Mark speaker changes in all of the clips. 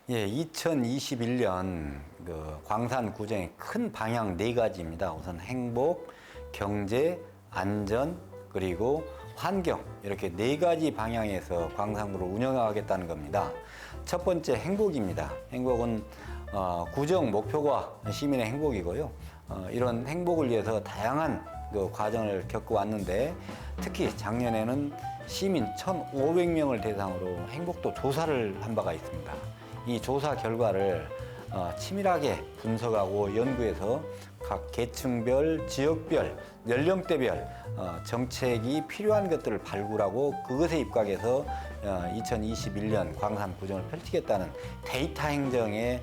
Speaker 1: 예, 2021년 그 광산 구정의 큰 방향 네 가지입니다. 우선 행복, 경제, 안전, 그리고 환경, 이렇게 네 가지 방향에서 광산구를 운영하겠다는 겁니다. 첫 번째 행복입니다. 행복은 구정 목표가 시민의 행복이고요. 이런 행복을 위해서 다양한 그 과정을 겪어왔는데, 특히 작년에는 시민 1,500명을 대상으로 행복도 조사를 한 바가 있습니다. 이 조사 결과를 치밀하게 분석하고 연구해서 각 계층별, 지역별, 연령대별 정책이 필요한 것들을 발굴하고 그것에 입각해서 2021년 광산 구정을 펼치겠다는 데이터 행정의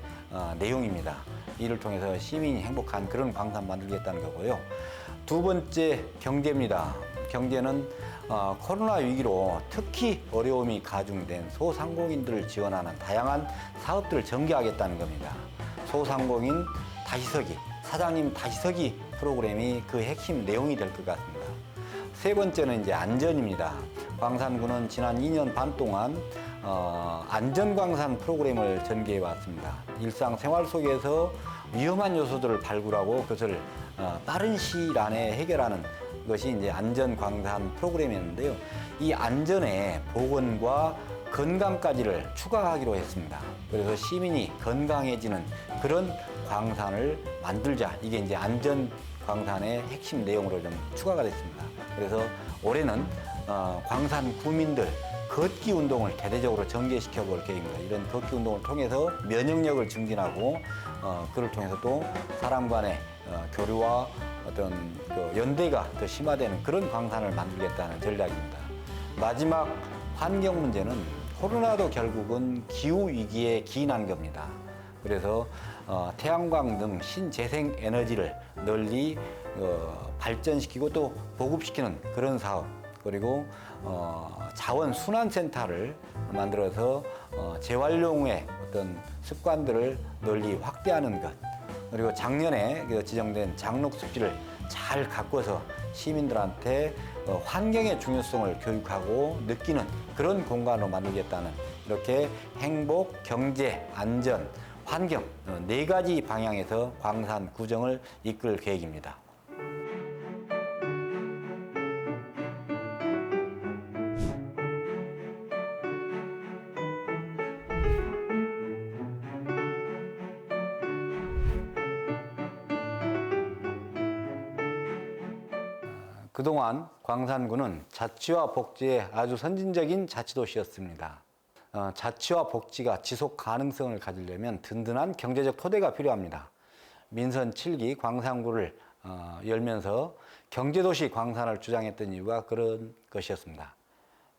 Speaker 1: 내용입니다. 이를 통해서 시민이 행복한 그런 광산 만들겠다는 거고요. 두 번째, 경제입니다. 경제는 코로나 위기로 특히 어려움이 가중된 소상공인들을 지원하는 다양한 사업들을 전개하겠다는 겁니다. 소상공인 다시 서기, 사장님 다시 서기 프로그램이 그 핵심 내용이 될 것 같습니다. 세 번째는 이제 안전입니다. 광산구는 지난 2년 반 동안 안전광산 프로그램을 전개해 왔습니다. 일상생활 속에서 위험한 요소들을 발굴하고 그것을 빠른 시일 안에 해결하는 것이 이제 안전광산 프로그램이었는데요. 이 안전에 보건과 건강까지를 추가하기로 했습니다. 그래서 시민이 건강해지는 그런 광산을 만들자. 이게 이제 안전광산의 핵심 내용으로 좀 추가가 됐습니다. 그래서 올해는 광산 구민들 걷기 운동을 대대적으로 전개시켜 볼 계획입니다. 이런 걷기 운동을 통해서 면역력을 증진하고 그를 통해서 또 사람 간의 교류와 어떤 그 연대가 더 심화되는 그런 광산을 만들겠다는 전략입니다. 마지막 환경 문제는 코로나도 결국은 기후 위기에 기인한 겁니다. 그래서 태양광 등 신재생 에너지를 널리 발전시키고 또 보급시키는 그런 사업, 그리고 자원 순환센터를 만들어서 재활용의 어떤 습관들을 널리 확대하는 것, 그리고 작년에 지정된 장록습지를 잘 가꿔서 시민들한테 환경의 중요성을 교육하고 느끼는 그런 공간으로 만들겠다는, 이렇게 행복, 경제, 안전, 환경 네 가지 방향에서 광산 구정을 이끌 계획입니다. 그동안 광산구는 자치와 복지의 아주 선진적인 자치도시였습니다. 자치와 복지가 지속 가능성을 가지려면 든든한 경제적 토대가 필요합니다. 민선 7기 광산구를 열면서 경제도시 광산을 주장했던 이유가 그런 것이었습니다.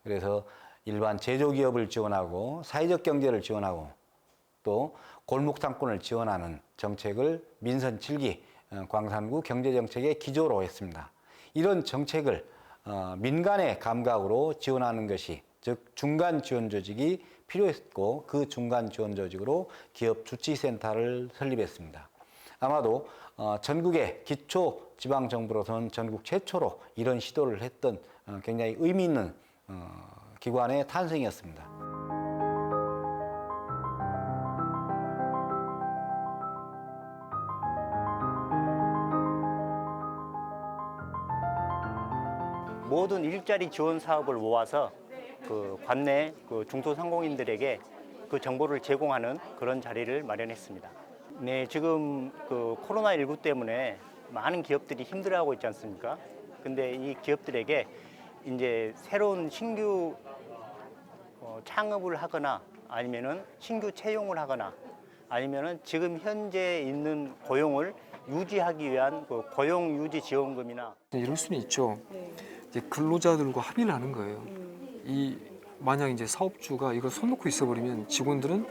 Speaker 1: 그래서 일반 제조기업을 지원하고 사회적 경제를 지원하고 또 골목상권을 지원하는 정책을 민선 7기 광산구 경제정책의 기조로 했습니다. 이런 정책을 민간의 감각으로 지원하는 것이, 즉 중간 지원 조직이 필요했고, 그 중간 지원 조직으로 기업 주치센터를 설립했습니다. 아마도 전국의 기초지방정부로서는 전국 최초로 이런 시도를 했던 굉장히 의미 있는 기관의 탄생이었습니다.
Speaker 2: 모든 일자리 지원 사업을 모아서 그 관내 그 중소상공인들에게 그 정보를 제공하는 그런 자리를 마련했습니다. 네, 지금 그 코로나19 때문에 많은 기업들이 힘들어하고 있지 않습니까? 근데 이 기업들에게 이제 새로운 신규 창업을 하거나 아니면은 신규 채용을 하거나 아니면은 지금 현재 있는 고용을 유지하기 위한 그 고용 유지 지원금이나
Speaker 3: 이럴 수는 있죠. 이제 근로자들과 합의를 하는 거예요. 만약 이제 사업주가 이걸 손 놓고 있어버리면 직원들은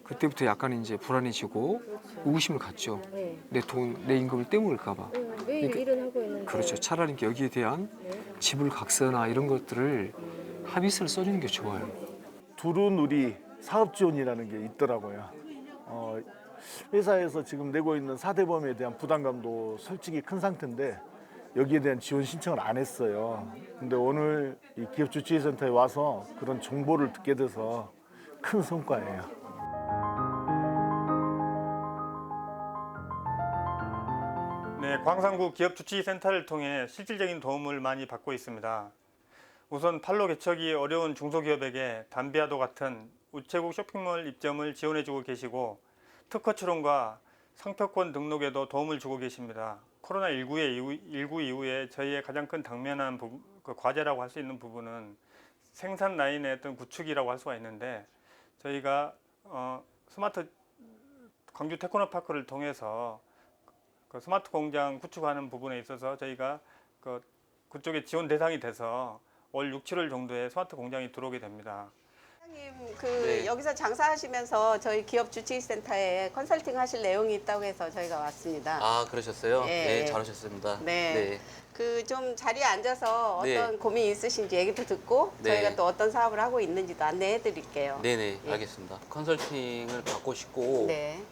Speaker 3: 그때부터 약간 이제 불안해지고 의구심을 갖죠. 내 임금을 떼먹을까봐.
Speaker 4: 매일 일은 하고 있는데.
Speaker 3: 그렇죠. 차라리 여기에 대한 지불 각서나 이런 것들을 합의서를 써주는 게 좋아요.
Speaker 5: 두루누리 사업지원이라는 게 있더라고요. 회사에서 지금 내고 있는 사대보험에 대한 부담감도 솔직히 큰 상태인데 여기에 대한 지원 신청을 안 했어요. 근데 오늘 이 기업주치센터에 와서 그런 정보를 듣게 돼서 큰 성과예요.
Speaker 4: 네, 광산구 기업주치센터를 통해 실질적인 도움을 많이 받고 있습니다. 우선 판로 개척이 어려운 중소기업에게 담비아도 같은 우체국 쇼핑몰 입점을 지원해주고 계시고 특허 출원과 상표권 등록에도 도움을 주고 계십니다. 코로나19 이후에 저희의 가장 큰 당면한 과제라고 할 수 있는 부분은 생산 라인의 어떤 구축이라고 할 수가 있는데 저희가 스마트 광주 테크노파크를 통해서 그 스마트 공장 구축하는 부분에 있어서 저희가 그쪽에 지원 대상이 돼서 올 6, 7월 정도에 스마트 공장이 들어오게 됩니다.
Speaker 6: 사장님,
Speaker 3: 네.
Speaker 6: 여기서 장사하시면서 저희 기업 주치센터에 컨설팅 하실 내용이 있다고 해서 저희가 왔습니다.
Speaker 7: 아, 그러셨어요?
Speaker 6: 예,
Speaker 7: 네,
Speaker 6: 예.
Speaker 7: 잘하셨습니다.
Speaker 6: 네. 좀 자리에 앉아서
Speaker 7: 네.
Speaker 6: 어떤 고민이 있으신지 얘기도 듣고
Speaker 7: 네.
Speaker 6: 저희가 또 어떤 사업을 하고 있는지도 안내해 드릴게요.
Speaker 7: 네네,
Speaker 6: 예.
Speaker 7: 알겠습니다. 컨설팅을 받고 싶고
Speaker 6: 네.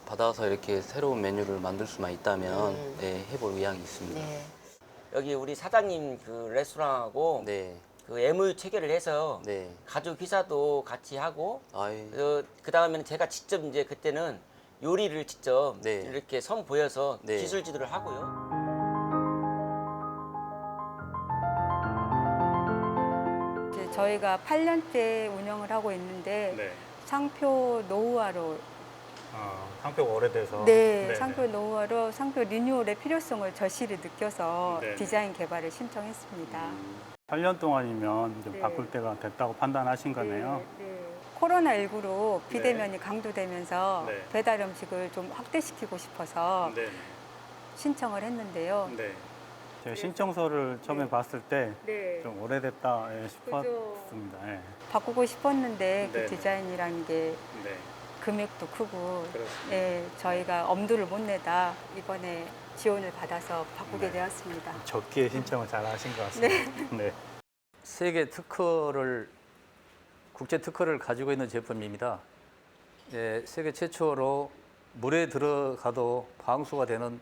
Speaker 7: 받아서 이렇게 새로운 메뉴를 만들 수만 있다면 네, 해볼 의향이 있습니다.
Speaker 6: 네.
Speaker 8: 여기 우리 사장님 그 레스토랑하고
Speaker 7: 네,
Speaker 8: 그 MOU 체결을 해서
Speaker 7: 네.
Speaker 8: 가족 기사도 같이 하고
Speaker 7: 아이,
Speaker 8: 그 다음에는 제가 직접 이제 그때는 요리를 직접
Speaker 7: 네.
Speaker 8: 이렇게 선보여서
Speaker 7: 네.
Speaker 8: 기술 지도를 하고요.
Speaker 9: 이제 저희가 8년째 운영을 하고 있는데
Speaker 4: 네.
Speaker 9: 상표 노후화로
Speaker 4: 상표가 오래돼서
Speaker 9: 상표 노후화로 상표 리뉴얼의 필요성을 절실히 느껴서
Speaker 4: 네네.
Speaker 9: 디자인 개발을 신청했습니다.
Speaker 4: 8년 동안이면 좀
Speaker 9: 네.
Speaker 4: 바꿀 때가 됐다고 판단하신 거네요.
Speaker 9: 코로나19로 비대면이 강조되면서
Speaker 4: 네.
Speaker 9: 배달 음식을 좀 확대시키고 싶어서
Speaker 4: 네.
Speaker 9: 신청을 했는데요.
Speaker 4: 네. 제가 신청서를 처음에
Speaker 9: 네.
Speaker 4: 봤을 때 좀
Speaker 9: 네.
Speaker 4: 오래됐다
Speaker 9: 그죠.
Speaker 4: 싶었습니다. 예.
Speaker 9: 바꾸고 싶었는데 그
Speaker 4: 네네.
Speaker 9: 디자인이라는 게
Speaker 4: 네.
Speaker 9: 금액도 크고
Speaker 4: 그렇습니다.
Speaker 9: 예, 저희가 엄두를 못 내다 이번에 지원을 받아서 바꾸게
Speaker 4: 네.
Speaker 9: 되었습니다.
Speaker 4: 적기에 신청을 잘 하신 것 같습니다. 네.
Speaker 10: 세계 특허를 국제 특허를 가지고 있는 제품입니다. 예, 세계 최초로 물에 들어가도 방수되는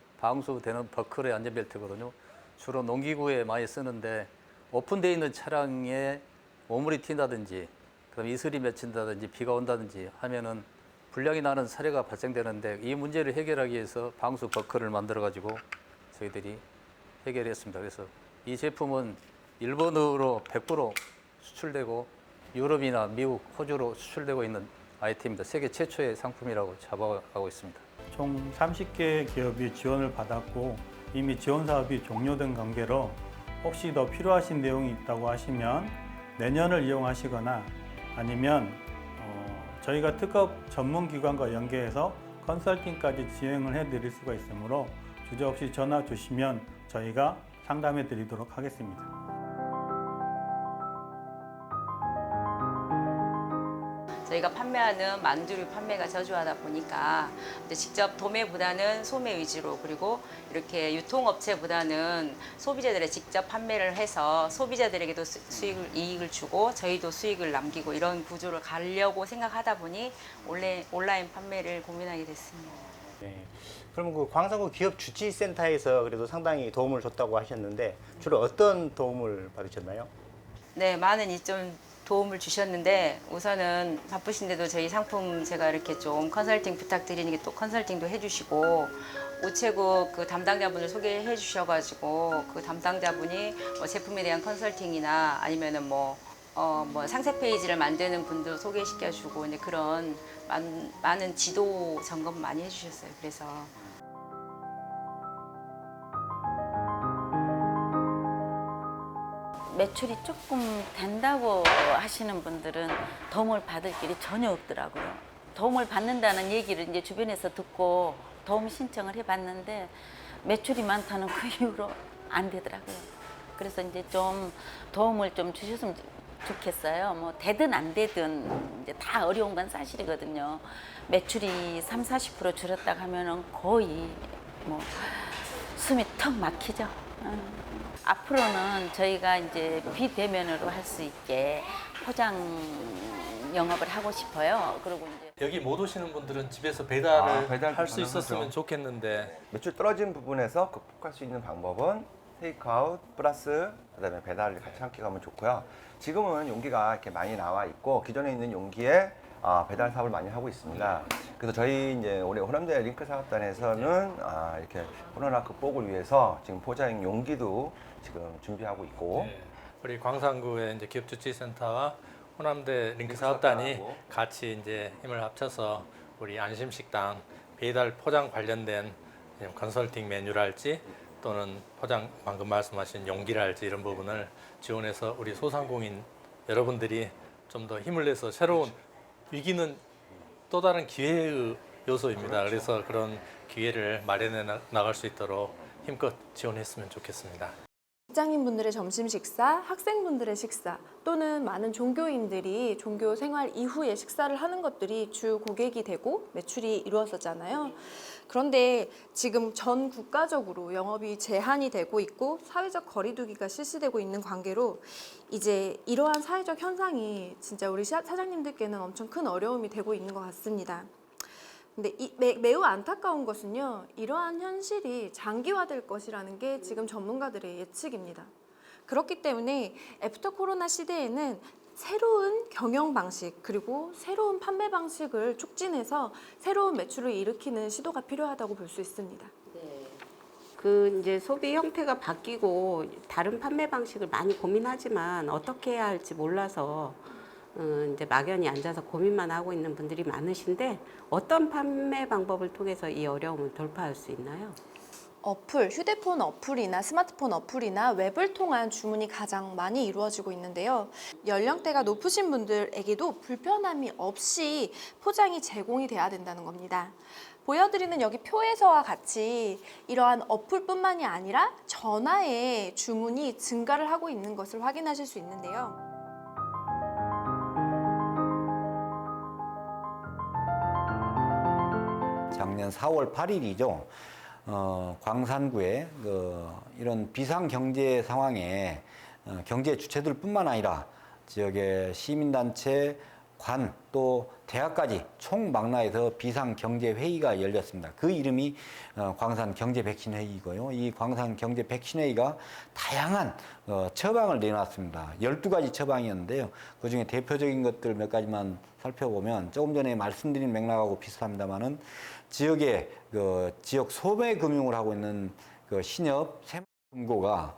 Speaker 10: 버클의 안전벨트거든요. 주로 농기구에 많이 쓰는데 오픈되어 있는 차량에 오물이 튄다든지 그럼 이슬이 맺힌다든지 비가 온다든지 하면은 불량이 나는 사례가 발생되는데 이 문제를 해결하기 위해서 방수 버클을 만들어 가지고 저희들이 해결했습니다. 그래서 이 제품은 일본으로 100% 수출되고 유럽이나 미국, 호주로 수출되고 있는 아이템입니다. 세계 최초의 상품이라고 잡아가고 있습니다.
Speaker 4: 총 30개 기업이 지원을 받았고 이미 지원 사업이 종료된 관계로 혹시 더 필요하신 내용이 있다고 하시면 내년을 이용하시거나 아니면 저희가 특허 전문기관과 연계해서 컨설팅까지 진행을 해드릴 수가 있으므로 주저없이 전화 주시면 저희가 상담해 드리도록 하겠습니다.
Speaker 11: 저희가 판매하는 만두류 판매가 저조하다 보니까 이제 직접 도매보다는 소매 위주로 그리고 이렇게 유통업체보다는 소비자들의 직접 판매를 해서 소비자들에게도 이익을 주고 저희도 수익을 남기고 이런 구조를 가려고 생각하다 보니 온라인 판매를 고민하게 됐습니다.
Speaker 2: 네. 그럼 그 광산구 기업주치센터에서 그래도 상당히 도움을 줬다고 하셨는데 주로 어떤 도움을 받으셨나요?
Speaker 11: 네, 많은 좀 도움을 주셨는데 우선은 바쁘신데도 저희 상품 제가 이렇게 좀 컨설팅 부탁드리는 게 또 컨설팅도 해주시고 우체국 그 담당자분을 소개해 주셔가지고 그 담당자분이 뭐 제품에 대한 컨설팅이나 아니면은 뭐 상세 페이지를 만드는 분들 소개시켜주고 이제 그런 많은 지도 점검 많이 해주셨어요. 그래서.
Speaker 12: 매출이 조금 된다고 하시는 분들은 도움을 받을 길이 전혀 없더라고요. 도움을 받는다는 얘기를 이제 주변에서 듣고 도움 신청을 해봤는데 매출이 많다는 그 이유로 안 되더라고요. 그래서 이제 좀 도움을 좀 주셨으면 좋겠어요. 뭐 되든 안 되든 이제 다 어려운 건 사실이거든요. 매출이 30-40% 줄었다고 하면은 거의 뭐 숨이 턱 막히죠. 앞으로는 저희가 이제 비대면으로 할 수 있게 포장 영업을 하고 싶어요. 그리고 이제
Speaker 13: 여기 못 오시는 분들은 집에서 배달을
Speaker 14: 배달
Speaker 13: 할 수
Speaker 14: 가능하죠.
Speaker 13: 있었으면 좋겠는데
Speaker 14: 매출 떨어진 부분에서 극복할 수 있는 방법은 테이크아웃 플러스 그다음에 배달을 같이 함께 가면 좋고요. 지금은 용기가 이렇게 많이 나와 있고 기존에 있는 용기에 배달 사업을 많이 하고 있습니다. 그래서 저희 이제 올해 호남대 링크 사업단에서는 이렇게 코로나 극복을 위해서 지금 포장 용기도 지금 준비하고 있고
Speaker 13: 네. 우리 광산구의 이제 기업주치센터와 호남대 링크 사업단이 같이 이제 힘을 합쳐서 우리 안심식당 배달 포장 관련된 컨설팅 메뉴랄지 또는 포장 방금 말씀하신 용기랄지 이런 부분을 지원해서 우리 소상공인 여러분들이 좀 더 힘을 내서 새로운 위기는 또 다른 기회의 요소입니다. 그래서 그런 기회를 마련해 나갈 수 있도록 힘껏 지원했으면 좋겠습니다.
Speaker 15: 직장인분들의 점심 식사, 학생분들의 식사 또는 많은 종교인들이 종교 생활 이후에 식사를 하는 것들이 주 고객이 되고 매출이 이루어졌잖아요. 그런데 지금 전 국가적으로 영업이 제한이 되고 있고 사회적 거리두기가 실시되고 있는 관계로 이제 이러한 사회적 현상이 진짜 우리 사장님들께는 엄청 큰 어려움이 되고 있는 것 같습니다. 근데 매우 안타까운 것은요, 이러한 현실이 장기화될 것이라는 게 지금 전문가들의 예측입니다. 그렇기 때문에 애프터 코로나 시대에는 새로운 경영 방식 그리고 새로운 판매 방식을 촉진해서 새로운 매출을 일으키는 시도가 필요하다고 볼 수 있습니다.
Speaker 6: 그 이제 소비 형태가 바뀌고 다른 판매 방식을 많이 고민하지만 어떻게 해야 할지 몰라서 이제 막연히 앉아서 고민만 하고 있는 분들이 많으신데 어떤 판매 방법을 통해서 이 어려움을 돌파할 수 있나요?
Speaker 15: 어플, 휴대폰 어플이나 스마트폰 어플이나 웹을 통한 주문이 가장 많이 이루어지고 있는데요. 연령대가 높으신 분들에게도 불편함이 없이 포장이 제공이 돼야 된다는 겁니다. 보여드리는 여기 표에서와 같이 이러한 어플뿐만이 아니라 전화에 주문이 증가를 하고 있는 것을 확인하실 수 있는데요.
Speaker 1: 작년 4월 8일이죠. 광산구에 이런 비상 경제 상황에 경제 주체들뿐만 아니라 지역의 시민단체, 관, 또 대학까지 총망라해서 비상 경제 회의가 열렸습니다. 그 이름이 광산 경제 백신 회의이고요. 이 광산 경제 백신 회의가 다양한 처방을 내놨습니다. 12가지 처방이었는데요. 그중에 대표적인 것들 몇 가지만 살펴보면 조금 전에 말씀드린 맥락하고 비슷합니다만은 지역의 지역 소매 금융을 하고 있는 신협 새마을금고가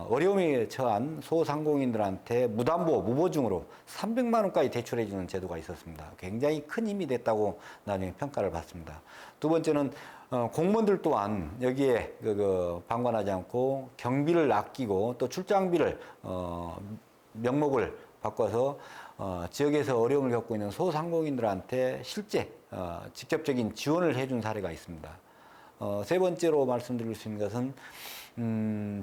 Speaker 1: 어려움에 처한 소상공인들한테 무담보, 무보증으로 300만 원까지 대출해 주는 제도가 있었습니다. 굉장히 큰 힘이 됐다고 나중에 평가를 받습니다. 두 번째는 공무원들 또한 여기에 방관하지 않고 경비를 아끼고 또 출장비를 명목을 바꿔서 지역에서 어려움을 겪고 있는 소상공인들한테 실제 직접적인 지원을 해준 사례가 있습니다. 세 번째로 말씀드릴 수 있는 것은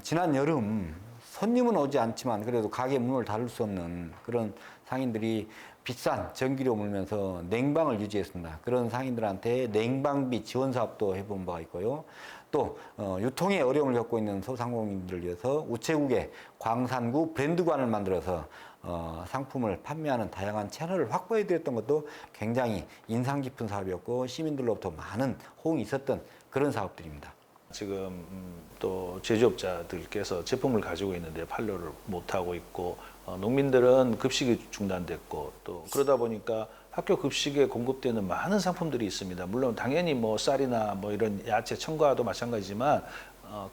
Speaker 1: 지난 여름 손님은 오지 않지만 그래도 가게 문을 닫을 수 없는 그런 상인들이 비싼 전기료 물면서 냉방을 유지했습니다. 그런 상인들한테 냉방비 지원 사업도 해본 바가 있고요. 또 유통에 어려움을 겪고 있는 소상공인들을 위해서 우체국에 광산구 브랜드관을 만들어서 상품을 판매하는 다양한 채널을 확보해 드렸던 것도 굉장히 인상 깊은 사업이었고 시민들로부터 많은 호응이 있었던 그런 사업들입니다.
Speaker 16: 지금 또 제조업자들께서 제품을 가지고 있는데 판로를 못하고 있고 농민들은 급식이 중단됐고 또 그러다 보니까 학교 급식에 공급되는 많은 상품들이 있습니다. 물론 당연히 뭐 쌀이나 뭐 이런 야채, 첨가도 마찬가지지만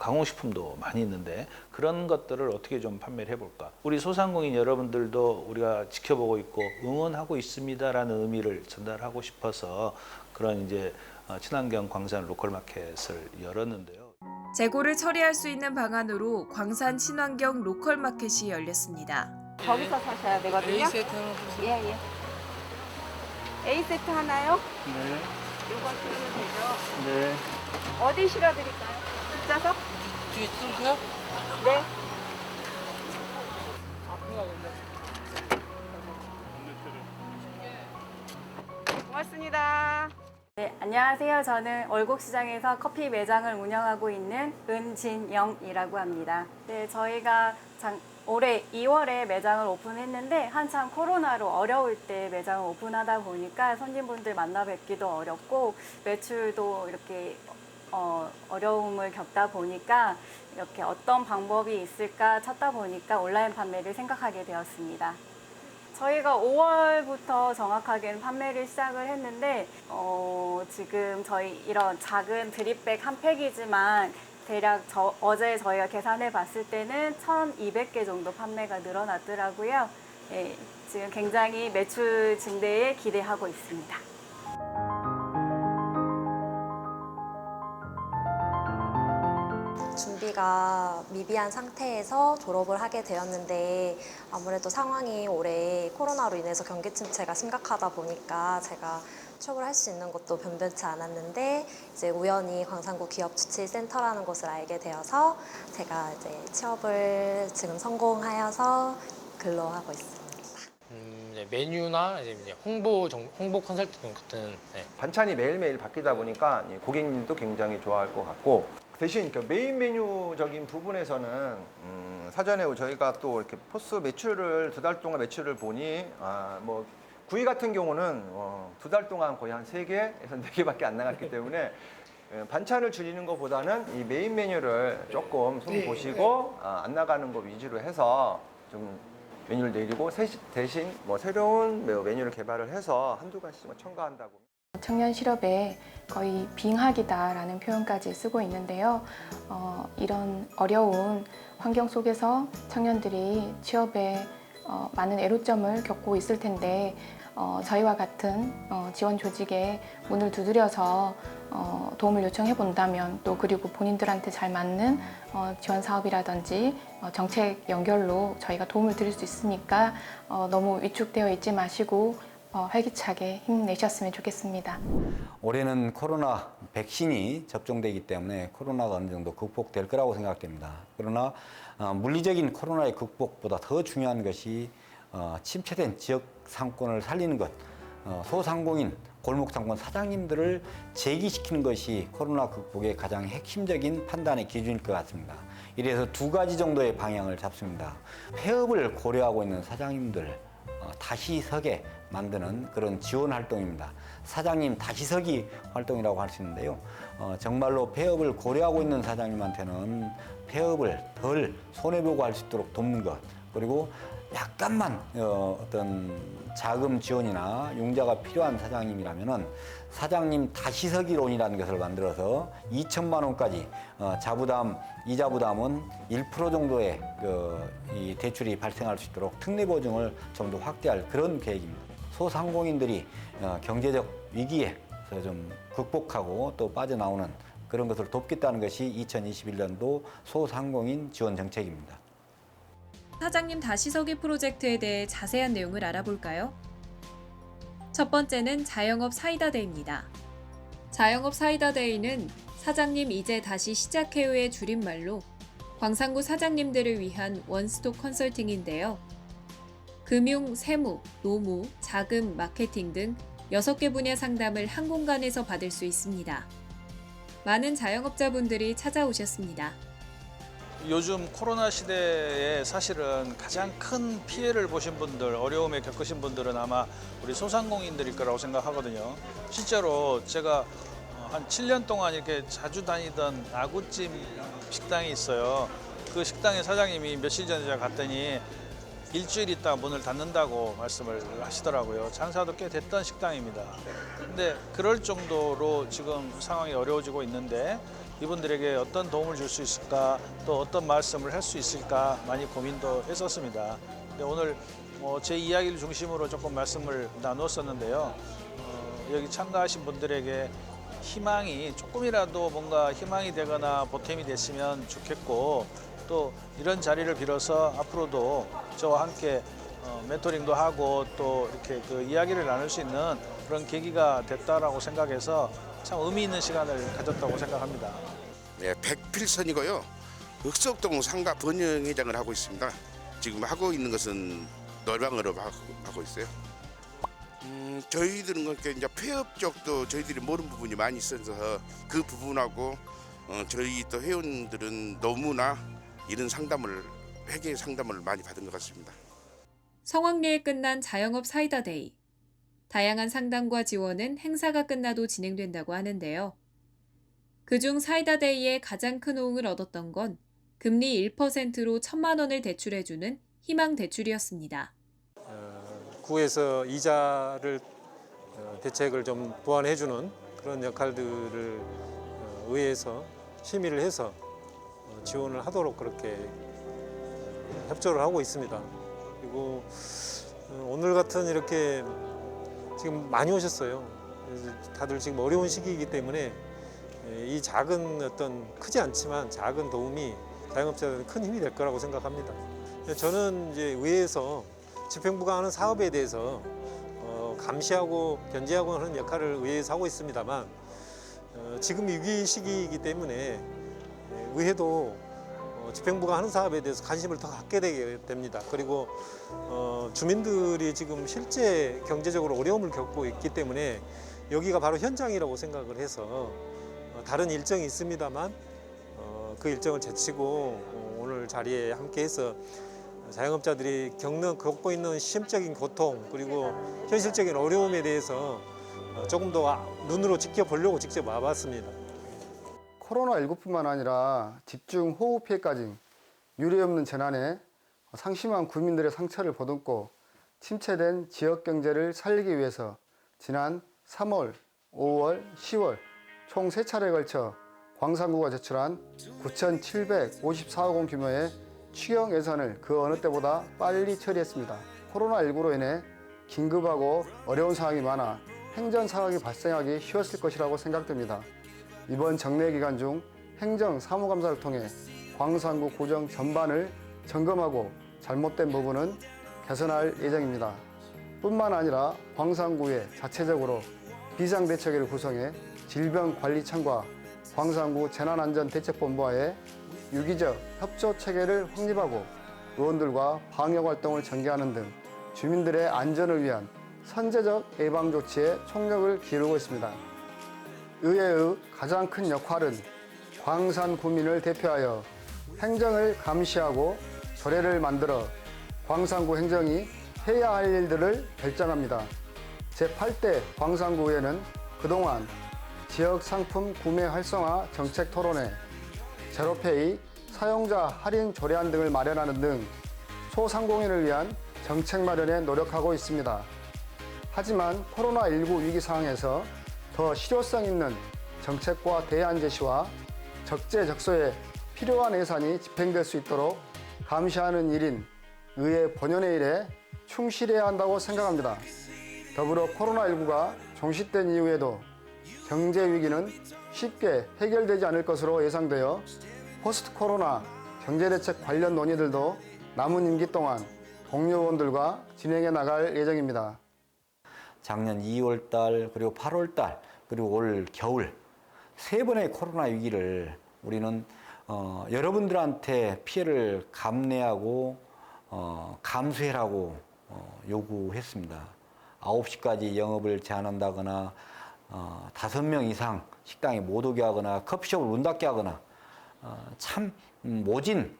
Speaker 16: 가공식품도 많이 있는데 그런 것들을 어떻게 좀 판매를 해볼까. 우리 소상공인 여러분들도 우리가 지켜보고 있고 응원하고 있습니다라는 의미를 전달하고 싶어서 그런 이제 친환경 광산 로컬마켓을 열었는데요.
Speaker 17: 재고를 처리할 수 있는 방안으로 광산 친환경 로컬마켓이 열렸습니다.
Speaker 6: 거기서 사셔야 되거든요.
Speaker 18: A 세트 하나 주세요.
Speaker 6: 예. A 세트 하나요?
Speaker 18: 네.
Speaker 6: 요거 주면 되죠?
Speaker 18: 네.
Speaker 6: 어디 실어드릴까요? 뒷좌석?
Speaker 18: 뒤에 뚫으세요?
Speaker 6: 네. 고맙습니다.
Speaker 9: 네, 안녕하세요. 저는 얼곡시장에서 커피 매장을 운영하고 있는 은진영이라고 합니다. 네, 저희가 올해 2월에 매장을 오픈했는데 한참 코로나로 어려울 때 매장을 오픈하다 보니까 손님분들 만나 뵙기도 어렵고 매출도 이렇게 어려움을 겪다 보니까 이렇게 어떤 방법이 있을까 찾다 보니까 온라인 판매를 생각하게 되었습니다. 저희가 5월부터 정확하게는 판매를 시작을 했는데 지금 저희 이런 작은 드립백 한 팩이지만 대략 어제 저희가 계산해 봤을 때는 1,200개 정도 판매가 늘어났더라고요. 예, 지금 굉장히 매출 증대에 기대하고 있습니다.
Speaker 19: 준비가 미비한 상태에서 졸업을 하게 되었는데 아무래도 상황이 올해 코로나로 인해서 경기 침체가 심각하다 보니까 제가 취업을 할 수 있는 것도 변변치 않았는데 이제 우연히 광산구 기업주치센터라는 곳을 알게 되어서 제가 이제 취업을 지금 성공하여서 근로하고 있습니다.
Speaker 18: 이제 메뉴나 이제 홍보 컨설팅 같은
Speaker 14: 반찬이 매일매일 바뀌다 보니까 고객님도 굉장히 좋아할 것 같고 대신 그 메인 메뉴적인 부분에서는 사전에 저희가 또 이렇게 포스 매출을 2달 동안 매출을 보니 뭐 구이 같은 경우는 2달 동안 거의 한 3개에서 4개밖에 안 나갔기 때문에 반찬을 줄이는 것보다는 이 메인 메뉴를 조금 손 보시고 안 나가는 거 위주로 해서 좀 메뉴를 내리고 대신 뭐 새로운 메뉴를 개발을 해서 한두 가지 첨가한다고.
Speaker 20: 청년 실업에 거의 빙하기다라는 표현까지 쓰고 있는데요. 이런 어려운 환경 속에서 청년들이 취업에 많은 애로점을 겪고 있을 텐데 저희와 같은 지원 조직에 문을 두드려서 도움을 요청해 본다면 또 그리고 본인들한테 잘 맞는 지원 사업이라든지 정책 연결로 저희가 도움을 드릴 수 있으니까 너무 위축되어 있지 마시고 활기차게 힘내셨으면 좋겠습니다.
Speaker 1: 올해는 코로나 백신이 접종되기 때문에 코로나가 어느 정도 극복될 거라고 생각됩니다. 그러나 물리적인 코로나의 극복보다 더 중요한 것이 침체된 지역 상권을 살리는 것, 소상공인, 골목상권 사장님들을 재기시키는 것이 코로나 극복의 가장 핵심적인 판단의 기준일 것 같습니다. 이래서 2가지 정도의 방향을 잡습니다. 폐업을 고려하고 있는 사장님들 다시 서게 만드는 그런 지원 활동입니다. 사장님 다시 서기 활동이라고 할 수 있는데요. 정말로 폐업을 고려하고 있는 사장님한테는 폐업을 덜 손해보고 할 수 있도록 돕는 것, 그리고 약간만 어떤 자금 지원이나 융자가 필요한 사장님이라면은 사장님 다시 서기론이라는 것을 만들어서 2천만 원까지 자부담, 이자 부담은 1% 정도의 이 대출이 발생할 수 있도록 특례 보증을 좀 더 확대할 그런 계획입니다. 소상공인들이 경제적 위기에서 좀 극복하고 또 빠져나오는 그런 것을 돕겠다는 것이 2021년도 소상공인 지원 정책입니다.
Speaker 21: 사장님 다시 서기 프로젝트에 대해 자세한 내용을 알아볼까요? 첫 번째는 자영업 사이다데이입니다. 자영업 사이다데이는 사장님 이제 다시 시작해요의 줄임말로 광산구 사장님들을 위한 원스톱 컨설팅인데요. 금융, 세무, 노무, 자금, 마케팅 등 6개 분야 상담을 한 공간에서 받을 수 있습니다. 많은 자영업자분들이 찾아오셨습니다.
Speaker 16: 요즘 코로나 시대에 사실은 가장 큰 피해를 보신 분들, 어려움에 겪으신 분들은 아마 우리 소상공인들일 거라고 생각하거든요. 실제로 제가 한 7년 동안 이렇게 자주 다니던 아구찜 식당이 있어요. 그 식당의 사장님이 며칠 전에 제가 갔더니 일주일 있다가 문을 닫는다고 말씀을 하시더라고요. 장사도 꽤 됐던 식당입니다. 근데 그럴 정도로 지금 상황이 어려워지고 있는데 이분들에게 어떤 도움을 줄 수 있을까, 또 어떤 말씀을 할 수 있을까 많이 고민도 했었습니다. 근데 오늘 제 이야기를 중심으로 조금 말씀을 나눴었는데요. 여기 참가하신 분들에게 희망이 조금이라도 뭔가 희망이 되거나 보탬이 됐으면 좋겠고, 또 이런 자리를 빌어서 앞으로도 저와 함께 멘토링도 하고 또 이렇게 그 이야기를 나눌 수 있는 그런 계기가 됐다라고 생각해서 참 의미 있는 시간을 가졌다고 생각합니다.
Speaker 22: 네, 백필선이고요. 흑석동 상가 번영회장을 하고 있습니다. 지금 하고 있는 것은 놀방으로 하고 있어요. 저희들은 그러니까 이제 폐업 쪽도 저희들이 모르는 부분이 많이 있어서 그 부분하고 저희 또 회원들은 너무나 이런 상담을 회계 상담을 많이 받은 것 같습니다.
Speaker 21: 성황리에 끝난 자영업 사이다데이. 다양한 상담과 지원은 행사가 끝나도 진행된다고 하는데요. 그중 사이다데이에 가장 큰 호응을 얻었던 건 금리 1%로 1,000만 원을 대출해주는 희망대출이었습니다.
Speaker 3: 구에서 이자를 대책을 좀 보완해주는 그런 역할들을 의회에서 심의를 해서 지원을 하도록 그렇게 협조를 하고 있습니다. 그리고 오늘 같은 이렇게 지금 많이 오셨어요. 다들 지금 어려운 시기이기 때문에 이 작은 어떤 크지 않지만 작은 도움이 자영업자들은 큰 힘이 될 거라고 생각합니다. 저는 이제 의회에서 집행부가 하는 사업에 대해서 감시하고 견제하고 하는 역할을 의회에서 하고 있습니다만 지금 위기 시기이기 때문에 의회도 집행부가 하는 사업에 대해서 관심을 더 갖게 되게 됩니다. 그리고 주민들이 지금 실제 경제적으로 어려움을 겪고 있기 때문에 여기가 바로 현장이라고 생각을 해서 다른 일정이 있습니다만 그 일정을 제치고 오늘 자리에 함께해서 자영업자들이 겪고 있는 심적인 고통 그리고 현실적인 어려움에 대해서 조금 더 눈으로 지켜보려고 직접 와봤습니다.
Speaker 5: 코로나19뿐만 아니라 집중 호우 피해까지 유례없는 재난에 상심한 국민들의 상처를 보듬고 침체된 지역 경제를 살리기 위해서 지난 3월, 5월, 10월 총 3차례에 걸쳐 광산구가 제출한 9,754억 원 규모의 추경 예산을 그 어느 때보다 빨리 처리했습니다. 코로나19로 인해 긴급하고 어려운 상황이 많아 행정 상황이 발생하기 쉬웠을 것이라고 생각됩니다. 이번 정례 기간 중 행정 사무감사를 통해 광산구 구정 전반을 점검하고 잘못된 부분은 개선할 예정입니다. 뿐만 아니라 광산구에 자체적으로 비상대책위를 구성해 질병관리청과 광산구 재난안전대책본부와의 유기적 협조 체계를 확립하고 의원들과 방역활동을 전개하는 등 주민들의 안전을 위한 선제적 예방조치에 총력을 기울이고 있습니다. 의회의 가장 큰 역할은 광산구민을 대표하여 행정을 감시하고 조례를 만들어 광산구 행정이 해야 할 일들을 결정합니다. 제8대 광산구의회는 그동안 지역 상품 구매 활성화 정책 토론회, 제로페이, 사용자 할인 조례안 등을 마련하는 등 소상공인을 위한 정책 마련에 노력하고 있습니다. 하지만 코로나19 위기 상황에서 더 실효성 있는 정책과 대안 제시와 적재적소에 필요한 예산이 집행될 수 있도록 감시하는 일인 의회 본연의 일에 충실해야 한다고 생각합니다. 더불어 코로나19가 종식된 이후에도 경제 위기는 쉽게 해결되지 않을 것으로 예상되어 포스트 코로나 경제대책 관련 논의들도 남은 임기 동안 동료 의원들과 진행해 나갈 예정입니다.
Speaker 1: 작년 2월 달 그리고 8월 달 그리고 올 겨울 3번의 코로나 위기를 우리는 여러분들한테 피해를 감내하고 감수해라고 요구했습니다. 9시까지 영업을 제한한다거나 5명 이상 식당에 못 오게 하거나 커피숍을 문 닫게 하거나 참 모진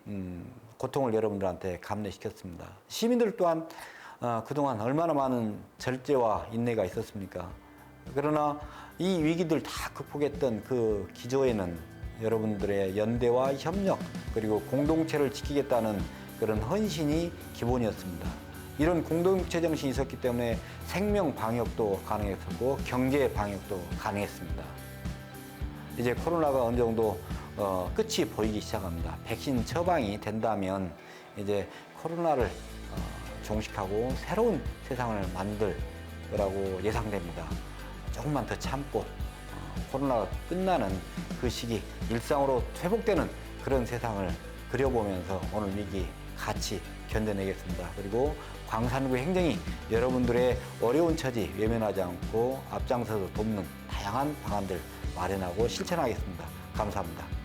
Speaker 1: 고통을 여러분들한테 감내시켰습니다. 시민들 또한 그동안 얼마나 많은 절제와 인내가 있었습니까? 그러나 이 위기들 다 극복했던 그 기조에는 여러분들의 연대와 협력 그리고 공동체를 지키겠다는 그런 헌신이 기본이었습니다. 이런 공동체 정신이 있었기 때문에 생명 방역도 가능했었고 경제 방역도 가능했습니다. 이제 코로나가 어느 정도 끝이 보이기 시작합니다. 백신 처방이 된다면 이제 코로나를 종식하고 새로운 세상을 만들 거라고 예상됩니다. 조금만 더 참고 코로나가 끝나는 그 시기 일상으로 회복되는 그런 세상을 그려보면서 오늘 위기 같이 견뎌내겠습니다. 그리고 광산구 행정이 여러분들의 어려운 처지 외면하지 않고 앞장서서 돕는 다양한 방안들 마련하고 실천하겠습니다. 감사합니다.